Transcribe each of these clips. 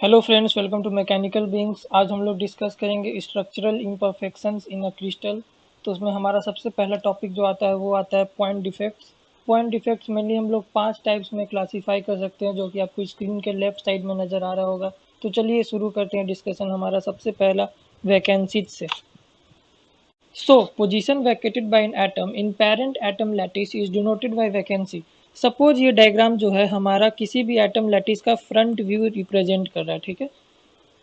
Hello friends, welcome to mechanical beings. आज हम लोग डिस्कस करेंगे structural imperfections in a crystal. तो उसमें हमारा सबसे पहला टॉपिक जो आता है वो आता है point defects. Point defects mainly हम लोग 5 टाइप्स में क्लासीफाई कर सकते हैं, जो कि आपको स्क्रीन के लेफ्ट साइड में नज़र आ रहा होगा। तो चलिए शुरू करते हैं डिस्कशन हमारा सबसे पहला वैकेंसीज से। Position vacated by an atom in parent atom lattice is denoted by vacancy. Suppose ये डायग्राम जो है हमारा किसी भी एटम लैटिस का फ्रंट व्यू रिप्रेजेंट कर रहा है, ठीक है।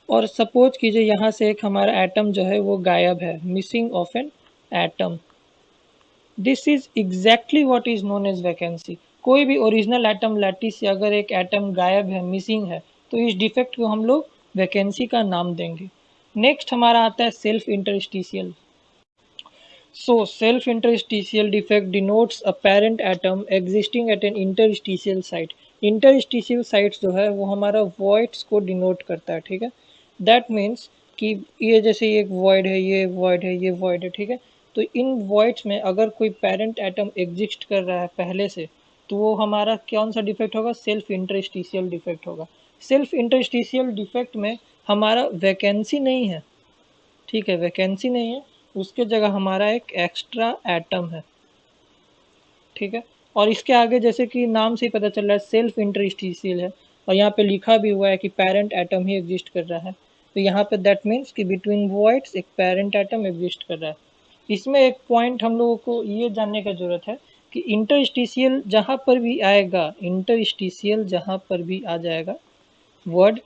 और सपोज कीजिए यहाँ से एक हमारा एटम जो है वो गायब है, missing of an atom. This is exactly what is known as vacancy. कोई भी ओरिजिनल एटम लैटिस से अगर एक एटम गायब है, मिसिंग है, तो इस डिफेक्ट को हम लोग वैकेंसी का नाम देंगे। नेक्स्ट हमारा आता है self interstitial. Self interstitial defect denotes a parent atom existing at an interstitial site. Interstitial sites जो है वो हमारा voids को डिनोट करता है, ठीक है। दैट मीन्स कि ये जैसे ये एक void है, ये void है, ये void है, ठीक है। तो इन voids में अगर कोई parent atom एग्जिस्ट कर रहा है पहले से, तो वो हमारा कौन सा डिफेक्ट होगा? सेल्फ इंटरस्टिशियल डिफेक्ट होगा। सेल्फ इंटरस्टिशियल डिफेक्ट में हमारा वैकेंसी नहीं है, ठीक है, वैकेंसी नहीं है, उसके जगह हमारा एक एक्स्ट्रा एटम है, ठीक है। और इसके आगे जैसे कि नाम से ही पता चल रहा है सेल्फ इंटरस्टिशियल है, और यहाँ पे लिखा भी हुआ है कि पेरेंट एटम ही एग्जिस्ट कर रहा है। तो यहाँ पे दैट मीन्स कि बिटवीन वॉइड्स एक पेरेंट एटम एग्जिस्ट कर रहा है। इसमें एक पॉइंट हम लोगों को ये जानने का जरूरत है कि इंटरस्टिशियल जहाँ पर भी आएगा, इंटरस्टिशियल जहाँ पर भी आ जाएगा वर्ड,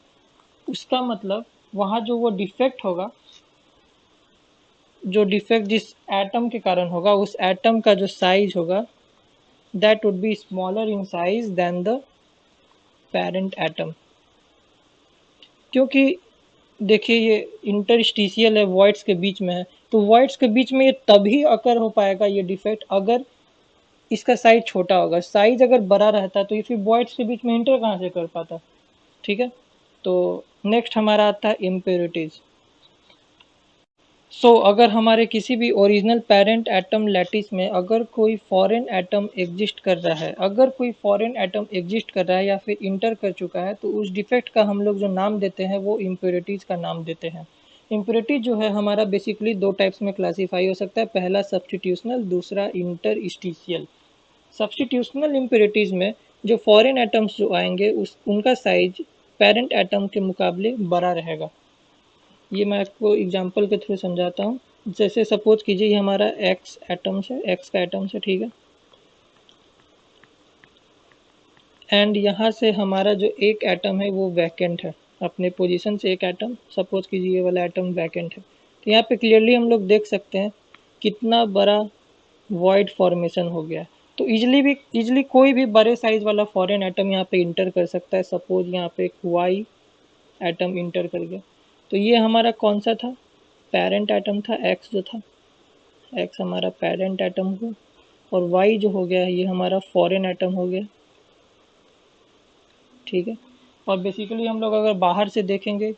उसका मतलब वहाँ जो वो डिफेक्ट होगा, जो डिफेक्ट जिस एटम के कारण होगा, उस एटम का जो साइज होगा that would be smaller in size than the parent atom. क्योंकि देखिए ये इंटरस्टिशियल है, वॉइड्स के बीच में है, तो वॉइड्स के बीच में ये तभी अकर हो पाएगा ये डिफेक्ट अगर इसका साइज छोटा होगा। साइज अगर बड़ा रहता तो ये फिर वॉइड्स के बीच में इंटर कहाँ से कर पाता, ठीक है। तो नेक्स्ट हमारा आता है इम्प्योरिटीज। अगर हमारे किसी भी ओरिजिनल पेरेंट एटम लैटिस में अगर कोई फॉरेन एटम एग्जिस्ट कर रहा है, अगर कोई फॉरेन एटम एग्जिस्ट कर रहा है या फिर इंटर कर चुका है, तो उस डिफेक्ट का हम लोग जो नाम देते हैं वो इम्प्योरिटीज़ का नाम देते हैं। इम्प्योरिटीज जो है हमारा बेसिकली दो टाइप्स में क्लासीफाई हो सकता है, पहला सब्सटीट्यूशनल, दूसरा इंटरस्टिशियल। सब्सटीट्यूशनल इम्प्योरिटीज़ में जो फॉरेन एटम्स जो आएंगे उस उनका साइज पेरेंट एटम के मुकाबले बड़ा रहेगा। ये मैं आपको एग्जांपल के थ्रू समझाता हूँ। जैसे सपोज कीजिए ये हमारा एक्स एटम्स है, एक्स का एटम्स है, ठीक है। एंड यहाँ से हमारा जो एक एटम है वो वैकेंट है, अपने पोजीशन से एक एटम, सपोज कीजिए ये वाला एटम वैकेंट है। तो यहाँ पे क्लियरली हम लोग देख सकते हैं कितना बड़ा वॉइड फॉर्मेशन हो गया है। तो इजली कोई भी बड़े साइज वाला फॉरेन एटम यहाँ पे इंटर कर सकता है। सपोज यहाँ पे एक वाई एटम इंटर कर गया, तो ये हमारा कौन सा था? पेरेंट एटम था, एक्स जो था, एक्स हमारा पेरेंट एटम हुआ, और वाई जो हो गया ये हमारा फॉरेन एटम हो गया, ठीक है। और बेसिकली हम लोग अगर बाहर से देखेंगे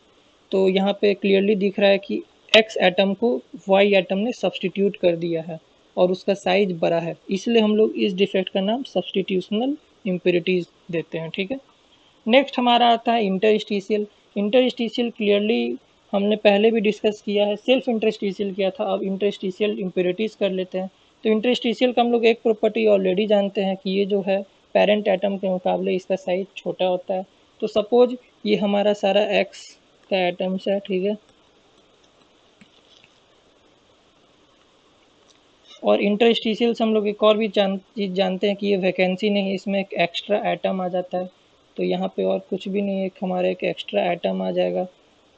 तो यहाँ पे क्लियरली दिख रहा है कि एक्स एटम को वाई एटम ने सब्सटीट्यूट कर दिया है और उसका साइज बड़ा है, इसलिए हम लोग इस डिफेक्ट का नाम सब्सटीट्यूशनल इम्प्योरिटीज देते हैं, ठीक है। नेक्स्ट हमारा आता है इंटरस्टिशियल। इंटरस्टिशियल क्लियरली हमने पहले भी डिस्कस किया है, सेल्फ इंटरस्टिशियल किया था, अब इंटरस्टिशियल इम्प्योरिटीज़ कर लेते हैं। तो इंटरस्टिशियल का हम लोग एक प्रॉपर्टी ऑलरेडी जानते हैं कि ये जो है पेरेंट एटम के मुकाबले इसका साइज छोटा होता है। तो सपोज ये हमारा सारा एक्स का एटम्स है, ठीक है। और इंटरस्टिशियल से हम लोग एक और भी चीज़ जानते हैं कि ये वैकेंसी नहीं है, इसमें एक एक्स्ट्रा एटम आ जाता है। तो यहाँ पे और कुछ भी नहीं है, एक हमारा एक एक्स्ट्रा एटम आ जाएगा,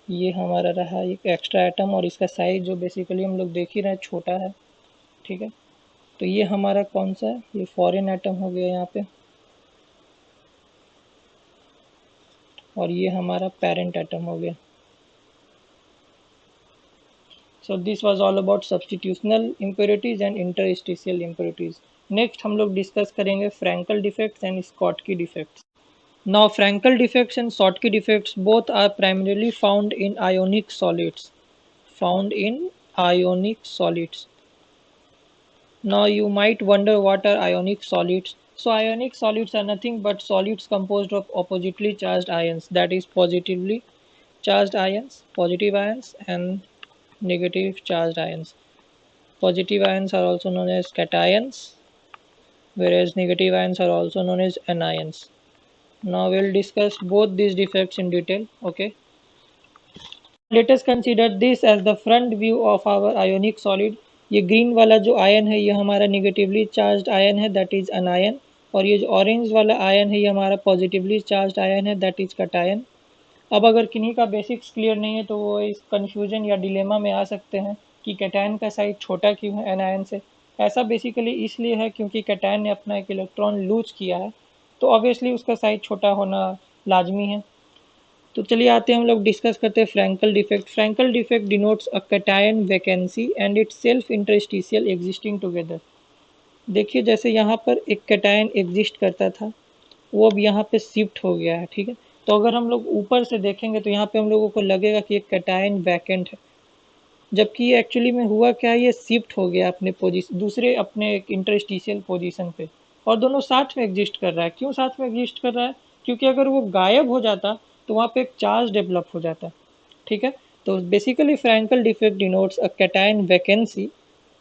ये हमारा रहा एक एक्स्ट्रा एटम, और इसका साइज जो बेसिकली हम लोग देख ही रहे हैं छोटा है, ठीक है। तो ये हमारा कौन सा है? ये फॉरेन एटम हो गया यहाँ पे, और ये हमारा पेरेंट एटम हो गया। So this was all about substitutional impurities and interstitial impurities. Next हम लोग डिस्कस करेंगे Frenkel defects and Schottky defects. Now Frankel defects and Schottky defects both are primarily found in ionic solids. Found in ionic solids. Now you might wonder what are ionic solids. So ionic solids are nothing but solids composed of oppositely charged ions, that is positively charged ions, positive ions, and negative charged ions. Positive ions are also known as cations, whereas negative ions are also known as anions. Now we'll discuss both these defects in detail. Okay. Let us consider this as the front view of our ionic solid. ये green वाला जो ion है ये हमारा negatively charged ion है, that is अनायन. और ये जो ऑरेंज वाला आयन है ये हमारा पॉजिटिवली चार्ज्ड आयन है, दैट इज कटायन. अब अगर किन्हीं का बेसिक्स क्लियर नहीं है तो वो इस कन्फ्यूजन या डिलेमा में आ सकते हैं कि कैटायन का साइज छोटा क्यों है एनायन से. ऐसा बेसिकली इसलिए है क्योंकि कैटायन ने अपना एक इलेक्ट्रॉन लूज किया है, तो ऑब्वियसली उसका साइज छोटा होना लाजमी है. तो चलिए आते हैं हम लोग डिस्कस करते हैं Frenkel defect. Frenkel defect denotes a cation vacancy and its self interstitial existing together. देखिए जैसे यहाँ पर एक कैटायन एग्जिस्ट करता था, वो अब यहाँ पे शिफ्ट हो गया है. ठीक है, तो अगर हम लोग ऊपर से देखेंगे तो यहाँ पे हम लोगों को लगेगा कि एक कैटायन वैकेंट है, जबकि ये एक्चुअली में हुआ क्या है, ये शिफ्ट हो गया अपने पोजीशन दूसरे अपने एक इंटरस्टिशियल पोजीशन पे, और दोनों साथ में एग्जिस्ट कर रहा है. क्यों साथ में एग्जिस्ट कर रहा है? क्योंकि अगर वो गायब हो जाता तो वहाँ पे एक चार्ज डेवलप हो जाता. ठीक है, तो basically Frenkel defect denotes a cation vacancy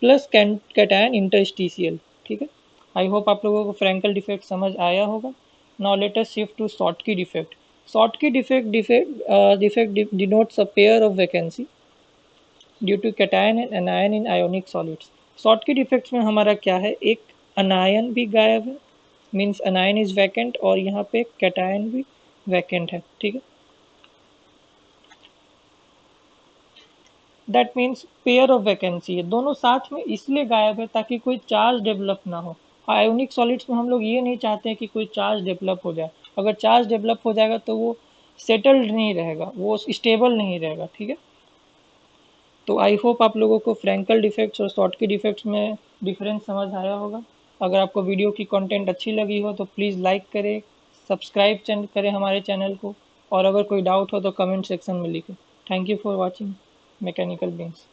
plus cation interstitial. ठीक है, आई होप आप लोगों को फ्रैंकल डिफेक्ट समझ आया होगा. Now let us shift to Schottky defect. Schottky defect denotes a pair of vacancy due to cation and anion in ionic solids. Schottky defects में हमारा क्या है, एक अनायन भी गायब है, मीन्स अनायन इज वैकेंट, और यहाँ पे कैटायन भी वैकेंट है. ठीक है, that means pair of vacancy है, दोनों साथ में इसलिए गायब है ताकि कोई चार्ज डेवलप ना हो. आयोनिक सॉलिड्स में हम लोग ये नहीं चाहते हैं कि कोई चार्ज डेवलप हो जाए. अगर चार्ज डेवलप हो जाएगा तो वो सेटल्ड नहीं रहेगा, वो स्टेबल नहीं रहेगा. ठीक है, तो आई होप आप लोगों को फ्रैंकल डिफेक्ट्स और शॉर्टकी डिफेक्ट्स में डिफरेंस समझ आया होगा. अगर आपको वीडियो की कंटेंट अच्छी लगी हो तो प्लीज़ लाइक करें, सब्सक्राइब करें हमारे चैनल को, और अगर कोई डाउट हो तो कमेंट सेक्शन में लिखें. Thank you for watching mechanical beans.